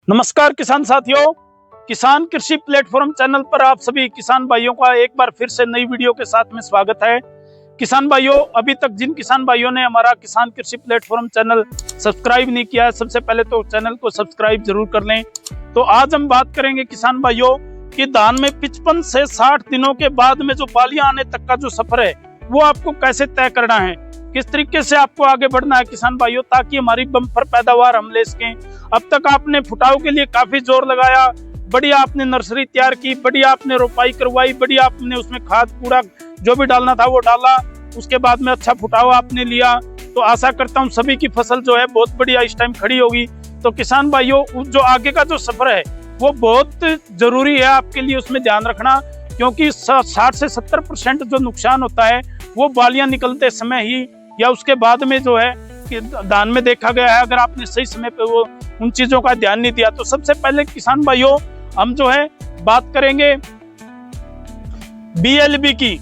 नमस्कार किसान साथियों, किसान कृषि प्लेटफॉर्म चैनल पर आप सभी किसान भाइयों का एक बार फिर से नई वीडियो के साथ में स्वागत है। किसान भाइयों, अभी तक जिन किसान भाइयों ने हमारा किसान कृषि प्लेटफॉर्म चैनल सब्सक्राइब नहीं किया है, सबसे पहले तो चैनल को सब्सक्राइब जरूर कर लें। तो आज हम बात करेंगे किसान भाइयों कि धान में 55 से 60 दिनों के बाद में जो बालियां आने तक का जो सफर है वो आपको कैसे तय करना है, किस तरीके से आपको आगे बढ़ना है किसान भाइयों, ताकि हमारी बम्पर पैदावार हम ले सकें। अब तक आपने फुटाव के लिए काफी जोर लगाया, बढ़िया आपने नर्सरी तैयार की, बढ़िया आपने रोपाई करवाई, बढ़िया आपने उसमें खाद कूड़ा जो भी डालना था वो डाला, उसके बाद में अच्छा फुटाव आपने लिया। तो आशा करता हूँ सभी की फसल जो है बहुत बढ़िया इस टाइम खड़ी होगी। तो किसान भाइयों, जो आगे का जो सफर है वो बहुत जरूरी है आपके लिए, उसमें ध्यान रखना, क्योंकि 60 से 70% जो नुकसान होता है वो बालियां निकलते समय ही या उसके बाद में जो है कि धान में देखा गया है। अगर आपने सही समय पे वो उन चीजों का ध्यान नहीं दिया तो सबसे पहले किसान भाइयों हम जो है बात करेंगे BLB की।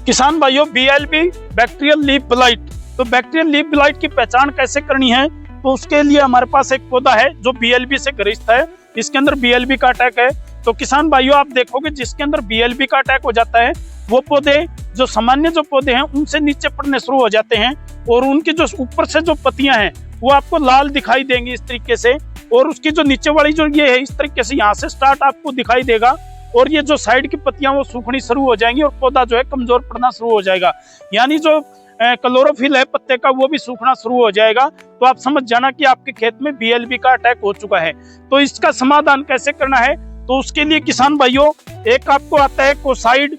किसान भाइयों, BLB बैक्टीरियल लीफ ब्लाइट। तो बैक्टीरियल लीफ ब्लाइट की पहचान कैसे करनी है, तो उसके लिए हमारे पास एक पौधा है जो BLB से ग्रस्त है, इसके अंदर BLB का अटैक है। तो किसान भाइयों आप देखोगे जिसके अंदर BLB का अटैक हो जाता है वो पौधे जो सामान्य जो पौधे हैं उनसे नीचे पड़ने शुरू हो जाते हैं और उनकी जो ऊपर से जो पत्तियां हैं वो आपको लाल दिखाई देंगी इस तरीके से, और उसकी जो नीचे वाली जो ये है इस तरीके से यहाँ से स्टार्ट आपको दिखाई देगा, और ये जो साइड की पत्तियां वो सूखनी शुरू हो जाएंगी और पौधा जो है कमजोर पड़ना शुरू हो जाएगा, यानी जो क्लोरोफिल है पत्ते का वो भी सूखना शुरू हो जाएगा। तो आप समझ जाना कि आपके खेत में BLB का अटैक हो चुका है। तो इसका समाधान कैसे करना है, तो उसके लिए किसान भाइयों एक आपको आता है कोसाइड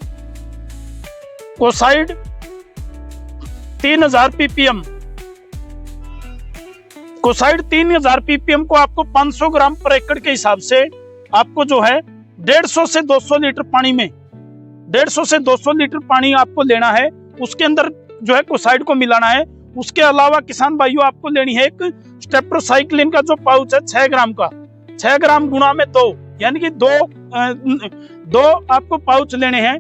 3000 ppm। कोसाइड 3000 ppm को आपको 500 ग्राम पर एकड़ के हिसाब से आपको जो है 150 से 200 लीटर पानी में 150 से 200 लीटर पानी आपको लेना है, उसके अंदर जो है कोसाइड को मिलाना है। उसके अलावा किसान भाइयों आपको लेनी है एक स्टेप्टोसाइक्लिन का जो पाउच है 6 ग्राम का, 6 ग्राम गुणा में 2, यानी कि दो आपको पाउच लेने हैं।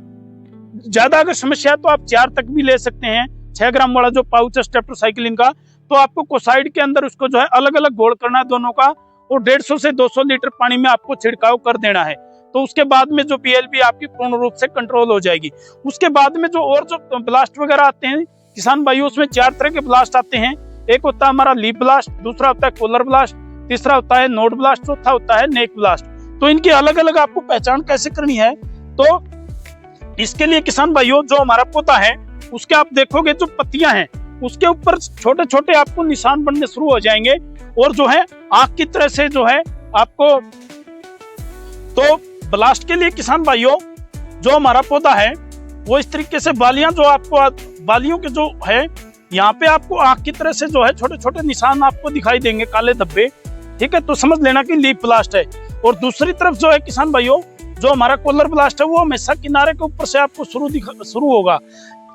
ज्यादा अगर समस्या है तो आप 4 तक भी ले सकते हैं। 6 ग्राम वाला जो पाउच है स्टेप्टोसाइक्लिन का, तो आपको कोसाइड के अंदर उसको जो है अलग अलग घोल करना है दोनों का, और 150 से 200 लीटर पानी में आपको छिड़काव कर देना है। तो उसके बाद में जो BLB आपकी पूर्ण रूप से कंट्रोल हो जाएगी। उसके बाद में जो और जो ब्लास्ट वगैरह आते हैं किसान भाइयों, उसमें 4 तरह के ब्लास्ट आते हैं। एक होता है हमारा लीफ ब्लास्ट, दूसरा होता है कॉलर ब्लास्ट, तीसरा होता है नोड ब्लास्ट, चौथा होता है नेक ब्लास्ट। तो इनकी अलग अलग आपको पहचान कैसे करनी है, तो इसके लिए किसान भाइयों जो हमारा पौधा है उसके आप देखोगे जो पत्तियां हैं उसके ऊपर छोटे छोटे आपको निशान बनने शुरू हो जाएंगे, और जो है आंख की तरह से जो है आपको। तो ब्लास्ट के लिए किसान भाइयों जो हमारा पौधा है वो इस तरीके से बालियां जो आपको बालियों के जो है यहाँ पे आपको आंख की तरह से जो है छोटे छोटे निशान आपको दिखाई देंगे, काले धब्बे, ठीक है। तो समझ लेना कि लीफ ब्लास्ट है। और दूसरी तरफ जो है किसान भाइयों जो हमारा कॉलर ब्लास्ट है वो हमेशा किनारे के ऊपर से आपको शुरू होगा,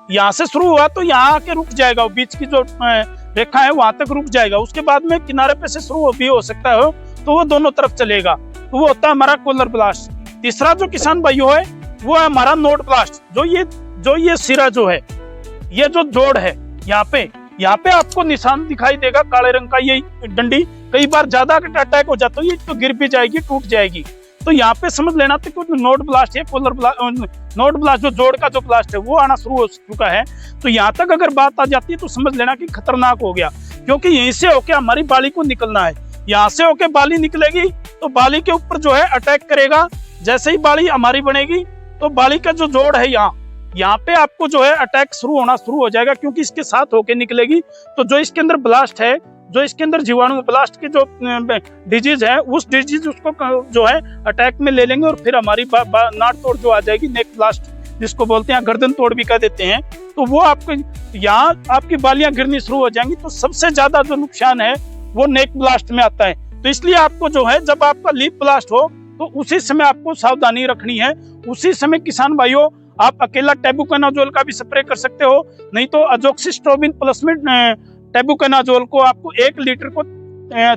यहाँ से शुरू हुआ तो यहाँ आके रुक जाएगा, बीच की जो रेखा है वहां तक रुक जाएगा, उसके बाद में किनारे पे से शुरू भी हो सकता है तो वो दोनों तरफ चलेगा, तो वो होता है हमारा कॉलर ब्लास्ट। तीसरा जो किसान भाइयों है वो है हमारा नोड ब्लास्ट। जो ये सिरा जो है, ये जो जोड़ है यहाँ पे आपको निशान दिखाई देगा काले रंग का, ये डंडी कई बार ज्यादा अटैक हो जाता है ये तो गिर भी जाएगी, टूट जाएगी। तो यहाँ पे समझ लेना तो नोड ब्लास्ट है, कॉलर ब्लास्ट, नोड ब्लास्ट जो जोड़ का जो ब्लास्ट है वो आना शुरू हो चुका है। तो यहाँ तक अगर बात आ जाती है तो समझ लेना कि खतरनाक हो गया, क्योंकि यहीं से होके हमारी बाली को निकलना है। यहाँ से होके बाली निकलेगी तो बाली के ऊपर जो है अटैक करेगा। जैसे ही बाली हमारी बनेगी तो बाली का जो जोड़ है यहाँ पे आपको जो है अटैक होना शुरू हो जाएगा, क्योंकि इसके साथ होके निकलेगी। तो जो इसके अंदर ब्लास्ट है, जो इसके अंदर जीवाणु ब्लास्ट की जो डिजीज है उस डिजीज उसको जो है अटैक में ले लेंगे, और फिर हमारी नाड़ तोड़ जो आ जाएगी, नेक ब्लास्ट जिसको बोलते हैं, गर्दन तोड़ भी कह देते हैं। तो वो आपको यहाँ आपकी बालियां गिरनी शुरू हो जाएंगी। तो सबसे ज्यादा जो नुकसान है वो नेक ब्लास्ट में आता है। तो इसलिए आपको जो है जब आपका लीफ ब्लास्ट हो तो उसी समय आपको सावधानी रखनी है। उसी समय किसान भाइयों आप अकेला टेबुकोनाजोल का भी स्प्रे कर सकते हो, नहीं तो अजोक्सिस्ट्रोबिन प्लस में टेबुकोनाजोल को आपको 1 लीटर को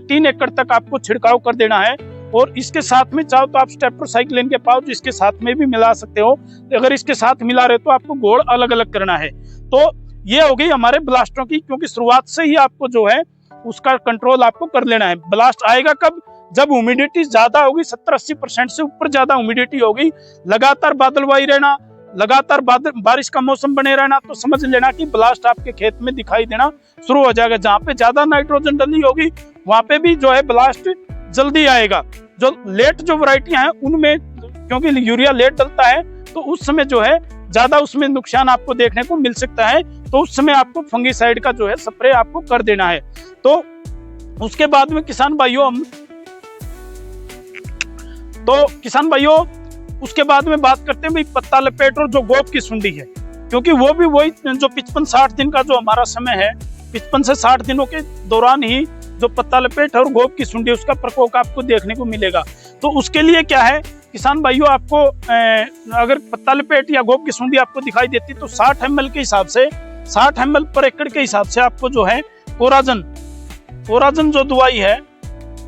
3 एकड़ तक आपको छिड़काव कर देना है। और इसके साथ में चाहो तो आप स्टेप्टोसाइक्लिन के पाउच इसके साथ में भी मिला सकते हो। अगर इसके साथ मिला रहे तो आपको घोल अलग अलग करना है। तो ये हो गई हमारे ब्लास्टों की, क्योंकि शुरुआत से ही आपको जो है उसका कंट्रोल आपको कर लेना है। ब्लास्ट आएगा कब? जब ह्यूमिडिटी ज्यादा होगी, 70-80% से ऊपर ज्यादा ह्यूमिडिटी होगी, लगातार बादलवाई रहना, लगातार बारिश का मौसम बने रहना, तो समझ लेना कि ब्लास्ट आपके खेत में दिखाई देना शुरू हो जाएगा। जहाँ पे ज्यादा नाइट्रोजन डली होगी वहां पे भी जो है ब्लास्ट जल्दी आएगा। जो लेट जो वैरायटियां हैं उनमें क्योंकि यूरिया लेट डलता है तो उस समय जो है ज्यादा उसमें नुकसान आपको देखने को मिल सकता है, तो उस समय आपको फंगीसाइड का जो है स्प्रे आपको कर देना है। तो उसके बाद में किसान भाइयों उसके बाद में बात करते हैं भाई पत्ता लपेट और जो गोप की सुंडी है, क्योंकि वो भी वही जो 55-60 दिन का जो हमारा समय है, 55 से 60 दिनों के दौरान ही जो पत्ता लपेट और गोप की सुंडी उसका प्रकोप आपको देखने को मिलेगा। तो उसके लिए क्या है किसान भाइयों, आपको अगर पत्ता लपेट या गोप की सुंडी आपको दिखाई देती तो 60 ml के हिसाब से 60 ml पर एकड़ के हिसाब से आपको जो है कोराजन जो दवाई है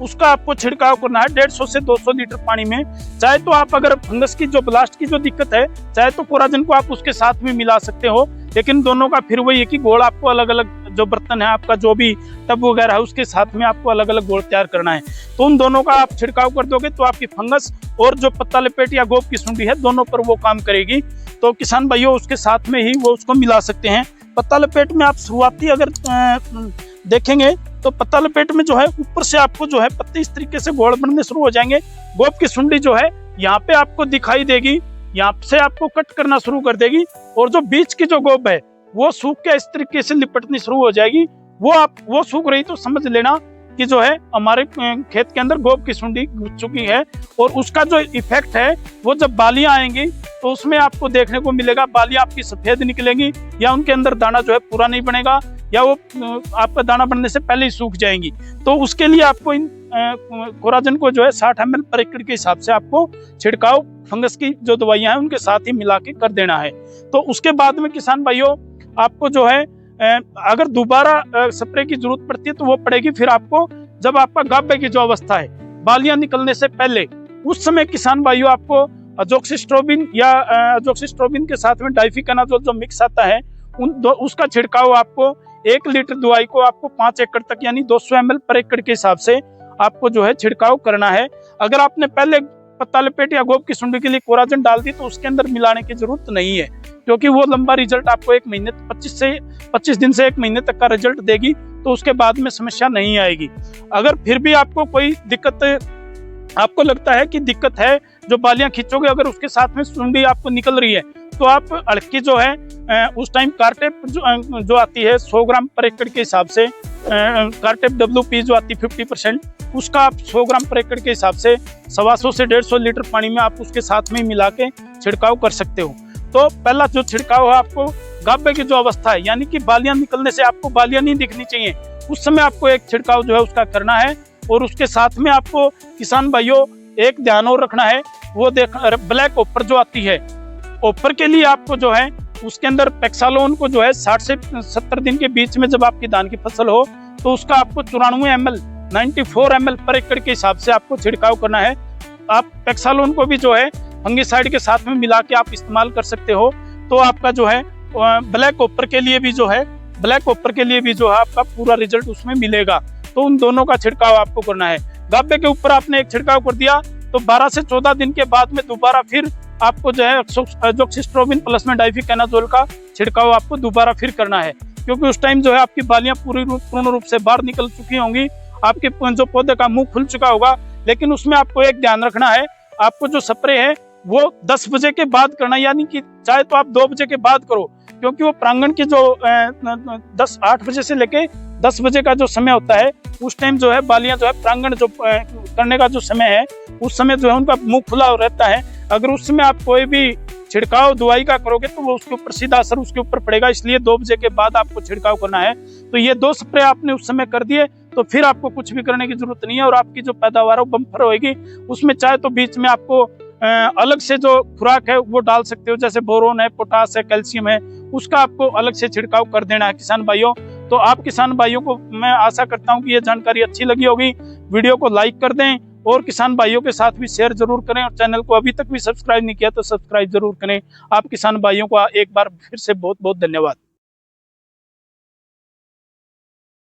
उसका आपको छिड़काव करना है 150 से 200 लीटर पानी में। चाहे तो आप अगर फंगस की जो ब्लास्ट की जो दिक्कत है, चाहे तो कोराजन को आप उसके साथ में मिला सकते हो, लेकिन दोनों का फिर वही है कि घोल आपको अलग अलग जो बर्तन है आपका जो भी टब वगैरह है उसके साथ में आपको अलग अलग घोल तैयार करना है। तो उन दोनों का आप छिड़काव कर दोगे तो आपकी फंगस और जो पत्ता लपेट या गोप की सुंडी है दोनों पर वो काम करेगी। तो किसान भाइयों उसके साथ में ही वो उसको मिला सकते हैं। पत्ता लपेट में आप शुरुआती अगर देखेंगे तो पत्ता लपेट में जो है ऊपर से आपको जो है पत्ते इस तरीके से गोल बनने शुरू हो जाएंगे। गोप की सुंडी जो है यहाँ पे आपको दिखाई देगी, यहाँ से आपको कट करना शुरू कर देगी, और जो बीच की जो गोप है वो सूख के इस तरीके से लिपटनी शुरू हो जाएगी। वो सूख रही तो समझ लेना कि जो है हमारे खेत के अंदर गोप की सुंडी घुस चुकी है। और उसका जो इफेक्ट है वो जब बालियां आएंगी तो उसमें आपको देखने को मिलेगा बालियां आपकी सफेद निकलेंगी, या उनके अंदर दाना जो है पूरा नहीं बनेगा, या वो आपका दाना बनने से पहले ही सूख जाएंगी। तो उसके लिए आपको इन कोराजन को जो है 60 ml पर एकड़ के हिसाब से आपको छिड़काव फंगस की जो दवाइयां हैं उनके साथ ही मिला के कर देना है। तो उसके बाद में किसान भाइयों आपको जो है अगर दोबारा स्प्रे की जरूरत पड़ती है तो वो पड़ेगी फिर आपको जब आपका गाभे की जो अवस्था है, बालियां निकलने से पहले, उस समय किसान भाइयों आपको अजोक्सिस्ट्रोबिन या अजोक्सिस्ट्रोबिन के साथ में डाइफिकनाजोल जो मिक्स आता है उसका छिड़काव आपको 1 लीटर दवाई को आपको 5 एकड़ तक यानी 200 ml पर एकड़ के हिसाब से आपको जो है छिड़काव करना है। अगर आपने पहले पत्ता लपेट या गोप की सुंडी के लिए कोराजन डाल दी तो उसके अंदर मिलाने की जरूरत नहीं है, क्योंकि वो लंबा रिजल्ट आपको 25 दिन से 1 महीने तक का रिजल्ट देगी, तो उसके बाद में समस्या नहीं आएगी। अगर फिर भी आपको कोई दिक्कत आपको लगता है कि दिक्कत है, जो बालियां खींचोगे अगर उसके साथ में सुंडी आपको निकल रही है तो आप अड़की जो है उस टाइम कार्टेप जो आती है 100 ग्राम पर एकड़ के हिसाब से, कार्टेप WP जो आती है 50%, उसका आप 100 ग्राम पर एकड़ के हिसाब से 125 से 150 लीटर पानी में आप उसके साथ में मिला के छिड़काव कर सकते हो। तो पहला जो छिड़काव है आपको गाभे की जो अवस्था है यानी कि बालियां निकलने से आपको बालियां नहीं दिखनी चाहिए, उस समय आपको एक छिड़काव जो है उसका करना है। और उसके साथ में आपको किसान भाइयों एक ध्यान और रखना है, वो ब्लैक ओपर जो आती है, ओपर के लिए आपको जो है उसके अंदर पेक्सालोन को जो है 60 से 70 दिन के बीच में जब आपकी धान की फसल हो तो उसका आपको 94 ml पर एकड़ के हिसाब से आपको छिड़काव करना है। आप पेक्सालोन को भी जो है फंगीसाइड के साथ में मिला के आप इस्तेमाल कर सकते हो। तो आपका जो है ब्लैक ओपर के लिए भी जो है आपका पूरा रिजल्ट उसमें मिलेगा। तो उन दोनों का छिड़काव आपको करना है। गाभे के ऊपर आपने एक छिड़काव कर दिया तो 12 से 14 दिन के बाद में दोबारा फिर आपको जो है अजोक्सिस्ट्रोबिन प्लस में डाइफिकनाजोल का छिड़काव आपको दोबारा फिर करना है, क्योंकि उस टाइम जो है आपकी बालियां पूर्ण रूप से बाहर निकल चुकी होंगी, आपके जो पौधे का मुंह खुल चुका होगा। लेकिन उसमें आपको एक ध्यान रखना है, आपको जो स्प्रे है वो 10 बजे के बाद करना, यानी कि चाहे तो आप 2 बजे के बाद करो, क्योंकि वो प्रांगण की जो 8 बजे से लेके 10 बजे का जो समय होता है उस टाइम जो है बालियां जो है प्रांगण जो करने का जो समय है उस समय जो है उनका मुंह खुला रहता है। अगर उस समय आप कोई भी छिड़काव दवाई का करोगे तो वो उसके ऊपर सीधा असर उसके ऊपर पड़ेगा, इसलिए 2 बजे के बाद आपको छिड़काव करना है। तो ये 2 स्प्रे आपने उस समय कर दिए तो फिर आपको कुछ भी करने की जरूरत नहीं है और आपकी जो पैदावार है वो बम्पर होगी। उसमें चाहे तो बीच में आपको अलग से जो खुराक है वो डाल सकते हो, जैसे बोरोन है, पोटास है, कैल्शियम है, उसका आपको अलग से छिड़काव कर देना है किसान भाइयों। तो आप किसान भाइयों को मैं आशा करता हूं कि ये जानकारी अच्छी लगी होगी। वीडियो को लाइक कर दें और किसान भाइयों के साथ भी शेयर जरूर करें, और चैनल को अभी तक भी सब्सक्राइब नहीं किया तो सब्सक्राइब जरूर करें। आप किसान भाइयों को एक बार फिर से बहुत बहुत धन्यवाद।